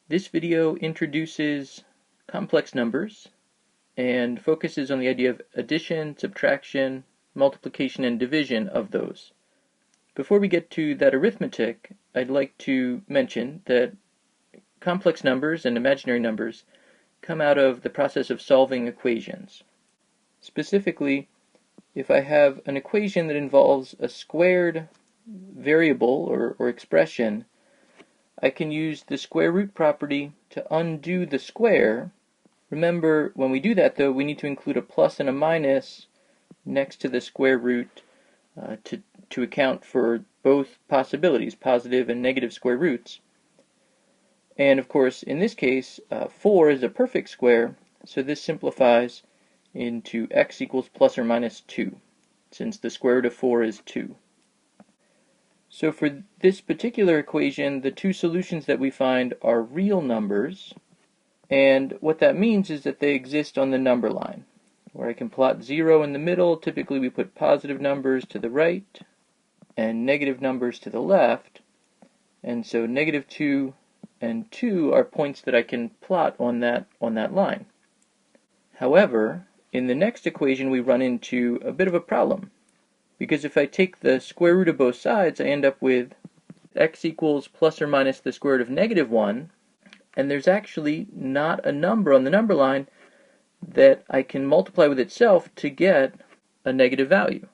This video introduces complex numbers and focuses on the idea of addition, subtraction, multiplication, and division of those. Before we get to that arithmetic, I'd like to mention that complex numbers and imaginary numbers come out of the process of solving equations. Specifically, if I have an equation that involves a squared variable or expression, I can use the square root property to undo the square. Remember, when we do that though, we need to include a plus and a minus next to the square root to account for both possibilities, positive and negative square roots. And of course, in this case, 4 is a perfect square, so this simplifies into x equals plus or minus 2, since the square root of 4 is 2. So for this particular equation, the two solutions that we find are real numbers, and what that means is that they exist on the number line, where I can plot 0 in the middle. Typically we put positive numbers to the right and negative numbers to the left, and so negative 2 and 2 are points that I can plot on that line. However, in the next equation we run into a bit of a problem, because if I take the square root of both sides, I end up with x equals plus or minus the square root of negative 1, and there's actually not a number on the number line that I can multiply with itself to get a negative value.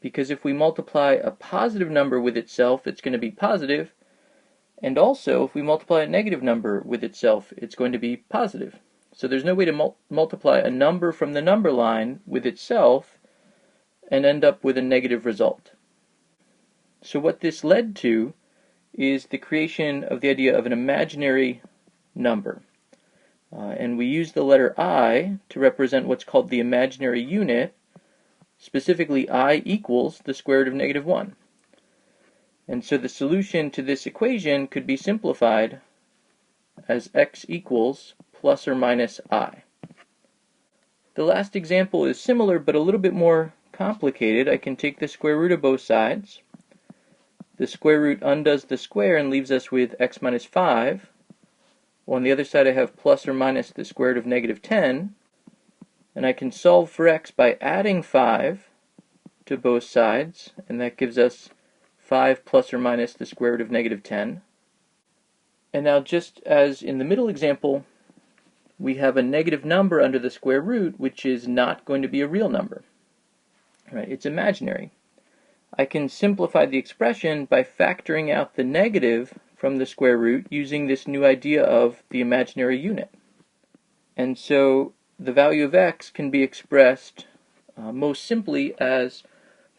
Because if we multiply a positive number with itself, it's going to be positive, and also if we multiply a negative number with itself, it's going to be positive. So there's no way to multiply a number from the number line with itself and end up with a negative result. So what this led to is the creation of the idea of an imaginary number. And we use the letter I to represent what's called the imaginary unit, specifically I equals the square root of negative 1. And so the solution to this equation could be simplified as x equals plus or minus I. The last example is similar but a little bit more complicated. I can take the square root of both sides. The square root undoes the square and leaves us with x minus 5. On the other side I have plus or minus the square root of negative 10. And I can solve for x by adding 5 to both sides, and that gives us 5 plus or minus the square root of negative 10. And now, just as in the middle example, we have a negative number under the square root, which is not going to be a real number. Right? It's imaginary. I can simplify the expression by factoring out the negative from the square root using this new idea of the imaginary unit. And so the value of x can be expressed most simply as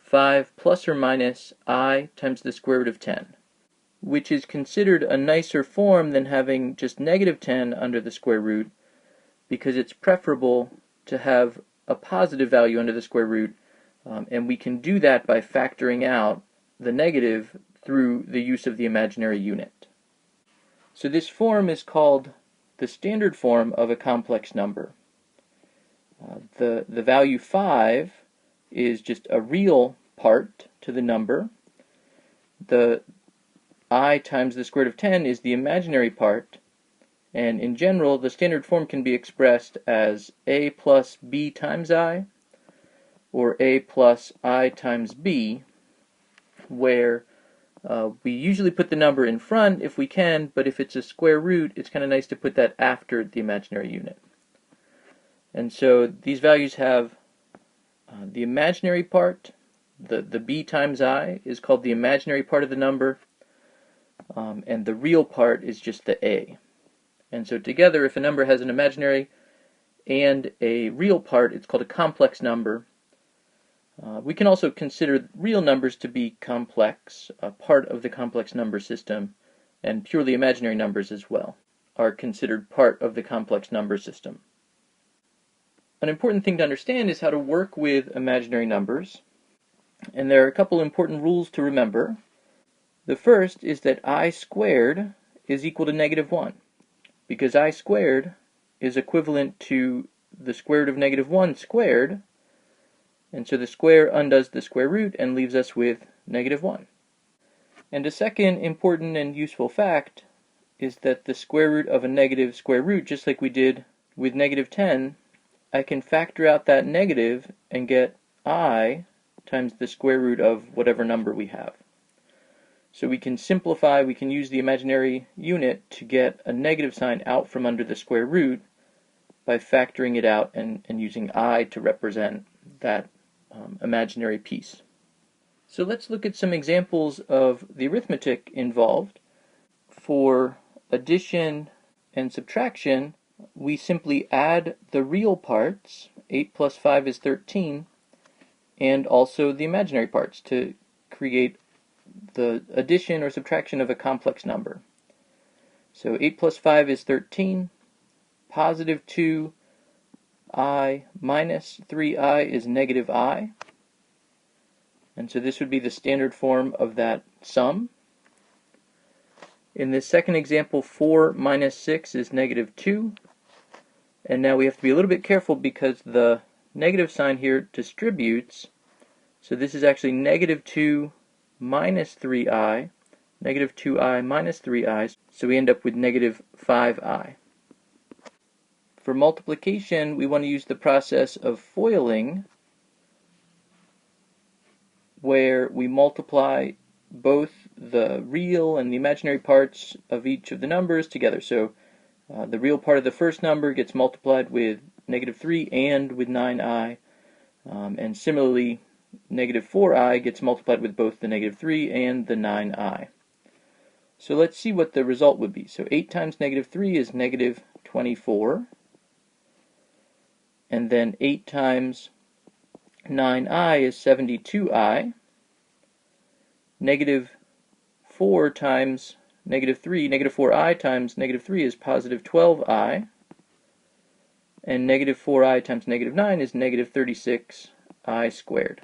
5 plus or minus I times the square root of 10, which is considered a nicer form than having just negative 10 under the square root, because it's preferable to have a positive value under the square root, and we can do that by factoring out the negative through the use of the imaginary unit. So this form is called the standard form of a complex number. The value 5 is just a real part to the number. The I times the square root of 10 is the imaginary part, and in general the standard form can be expressed as a plus b times I, or a plus I times b, where we usually put the number in front if we can, but if it's a square root, it's kind of nice to put that after the imaginary unit. And so these values have the imaginary part. The b times I is called the imaginary part of the number, and the real part is just the a. And so together, if a number has an imaginary and a real part, it's called a complex number. We can also consider real numbers to be complex, a part of the complex number system, and purely imaginary numbers as well are considered part of the complex number system. An important thing to understand is how to work with imaginary numbers, and there are a couple important rules to remember. The first is that I squared is equal to negative 1, because I squared is equivalent to the square root of negative 1 squared, and so the square undoes the square root and leaves us with negative 1. And a second important and useful fact is that the square root of a negative square root, just like we did with negative 10, I can factor out that negative and get I times the square root of whatever number we have. So we can simplify, we can use the imaginary unit to get a negative sign out from under the square root by factoring it out and using I to represent that imaginary piece. So let's look at some examples of the arithmetic involved. For addition and subtraction, we simply add the real parts, 8 plus 5 is 13, and also the imaginary parts to create the addition or subtraction of a complex number. So 8 plus 5 is 13, positive 2i minus 3i is negative I, and so this would be the standard form of that sum. In this second example, 4 minus 6 is negative 2, and now we have to be a little bit careful because the negative sign here distributes, so this is actually negative 2 minus 3i, negative 2i minus 3i, so we end up with negative 5i. For multiplication, we want to use the process of foiling, where we multiply both the real and the imaginary parts of each of the numbers together. So the real part of the first number gets multiplied with negative 3 and with 9i, and similarly negative 4i gets multiplied with both the negative 3 and the 9i. So let's see what the result would be. So 8 times negative 3 is negative 24, and then 8 times 9i is 72i. Negative 4 times negative 3, negative 4i times negative 3 is positive 12i. And negative 4i times negative 9 is negative 36i squared.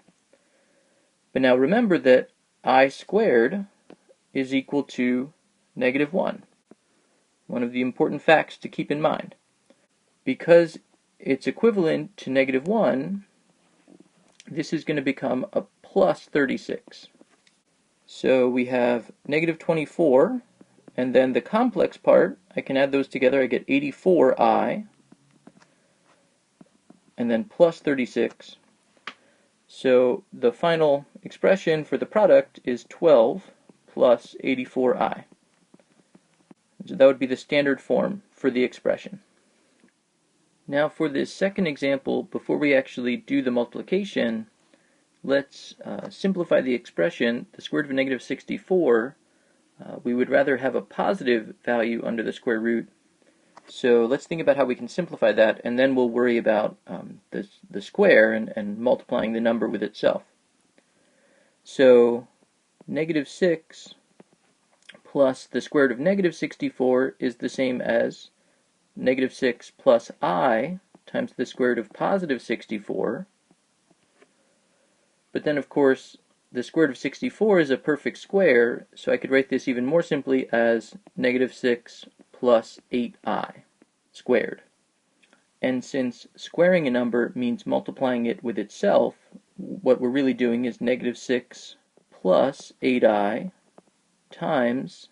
But now remember that I squared is equal to negative 1. One of the important facts to keep in mind. Because it's equivalent to negative 1, this is going to become a plus 36. So we have negative 24, and then the complex part, I can add those together, I get 84i, and then plus 36. So the final expression for the product is 12 plus 84i. So that would be the standard form for the expression. Now for this second example, before we actually do the multiplication, let's simplify the expression. The square root of negative 64, we would rather have a positive value under the square root. So let's think about how we can simplify that, and then we'll worry about the square and multiplying the number with itself. So negative 6 plus the square root of negative 64 is the same as negative 6 plus I times the square root of positive 64. But then, of course, the square root of 64 is a perfect square, so I could write this even more simply as negative 6 plus 8i squared. And since squaring a number means multiplying it with itself, what we're really doing is negative 6 plus 8i times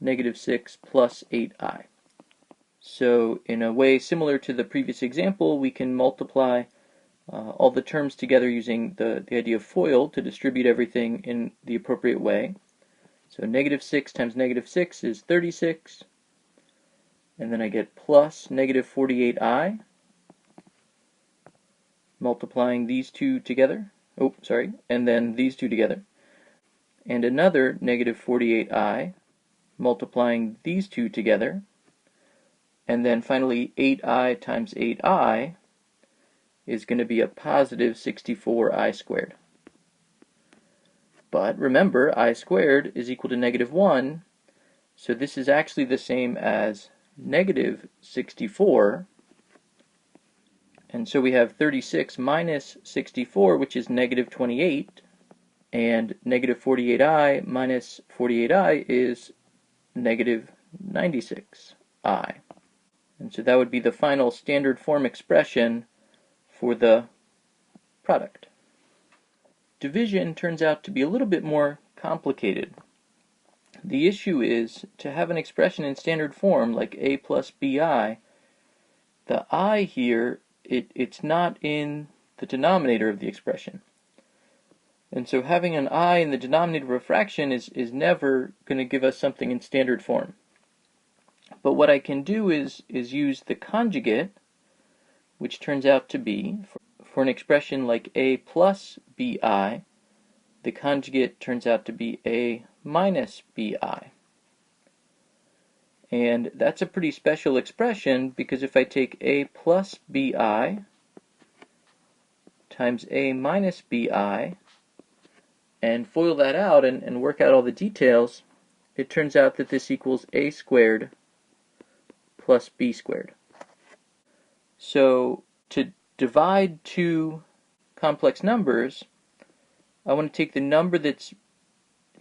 negative 6 plus 8i. So in a way similar to the previous example, we can multiply all the terms together using the idea of FOIL to distribute everything in the appropriate way. So negative 6 times negative 6 is 36, and then I get plus negative 48i, multiplying these two together, and then these two together, and another negative 48i, multiplying these two together, and then finally 8i times 8i is going to be a positive 64i squared. But remember, I squared is equal to negative 1, so this is actually the same as negative 64, and so we have 36 minus 64, which is negative 28, and negative 48i minus 48i is negative 96i. And so that would be the final standard form expression for the product. Division turns out to be a little bit more complicated. The issue is, to have an expression in standard form like a plus bi, the I here, it's not in the denominator of the expression. And so having an I in the denominator of a fraction is never going to give us something in standard form. But what I can do is use the conjugate, which turns out to be, for an expression like a plus bi, the conjugate turns out to be a minus bi. And that's a pretty special expression, because if I take a plus bi times a minus bi and FOIL that out and work out all the details, it turns out that this equals a squared plus b squared. So to divide two complex numbers, I want to take the number that's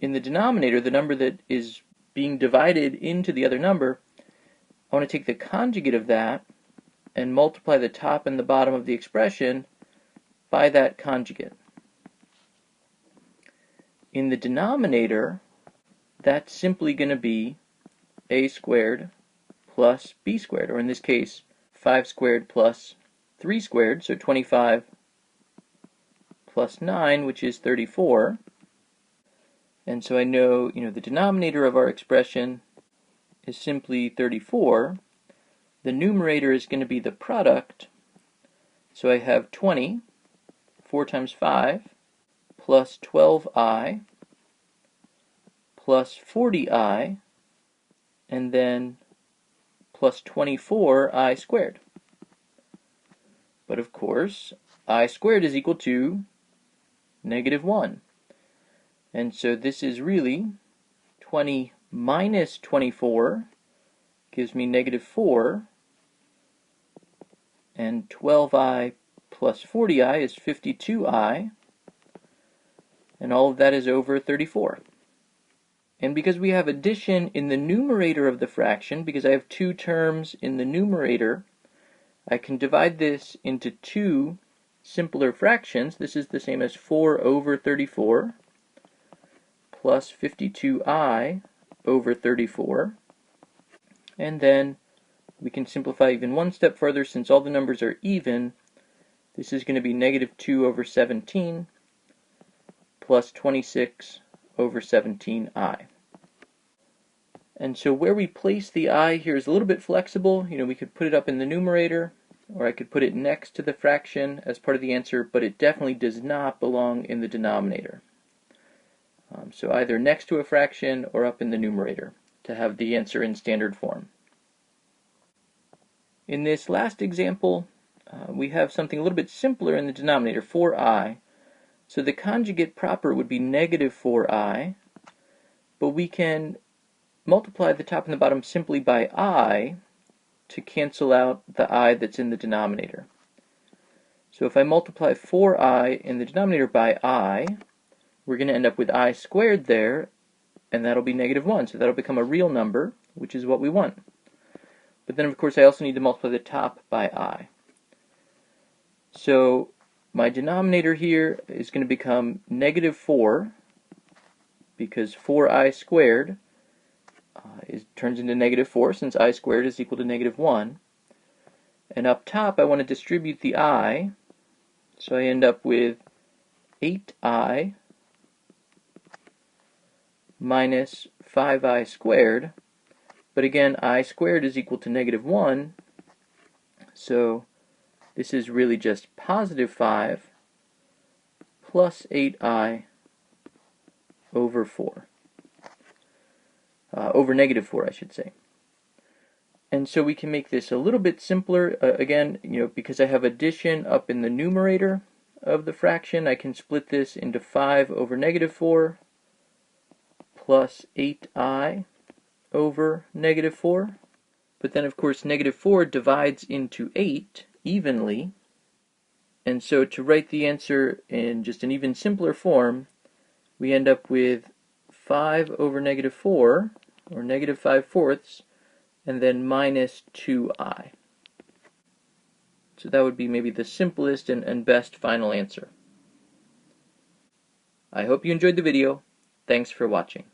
in the denominator, the number that is being divided into the other number. I want to take the conjugate of that and multiply the top and the bottom of the expression by that conjugate. In the denominator, that's simply going to be a squared plus b squared, or in this case, 5 squared plus 3 squared, so 25 plus 9, which is 34. And so I know, the denominator of our expression is simply 34. The numerator is going to be the product. So I have 20, 4 times 5, plus 12i, plus 40i, and then plus 24i squared. But of course, I squared is equal to -1. And so this is really 20 minus 24 gives me -4, and 12i plus 40i is 52i, and all of that is over 34. And because we have addition in the numerator of the fraction, because I have two terms in the numerator, I can divide this into two simpler fractions. This is the same as 4 over 34 plus 52i over 34. And then we can simplify even one step further. Since all the numbers are even, this is going to be -2 over 17 plus 26 over 17i. And so where we place the I here is a little bit flexible. We could put it up in the numerator, or I could put it next to the fraction as part of the answer, but it definitely does not belong in the denominator. So either next to a fraction or up in the numerator to have the answer in standard form. In this last example, we have something a little bit simpler in the denominator, 4i. So the conjugate proper would be -4i, but we can multiply the top and the bottom simply by I to cancel out the I that's in the denominator. So if I multiply 4i in the denominator by I, we're going to end up with I squared there, and that'll be -1, so that'll become a real number, which is what we want. But then of course I also need to multiply the top by I. So my denominator here is going to become -4, because 4i squared turns into -4, since I squared is equal to -1. And up top I want to distribute the I, so I end up with 8i minus 5i squared. But again, I squared is equal to -1, so this is really just +5 plus 8i over 4. Over -4, I should say. And so we can make this a little bit simpler. Again, because I have addition up in the numerator of the fraction, I can split this into 5 over -4 plus 8i over -4. But then, of course, -4 divides into 8 evenly. And so to write the answer in just an even simpler form, we end up with 5 over -4, or -5/4, and then minus 2i. So that would be maybe the simplest and best final answer. I hope you enjoyed the video. Thanks for watching.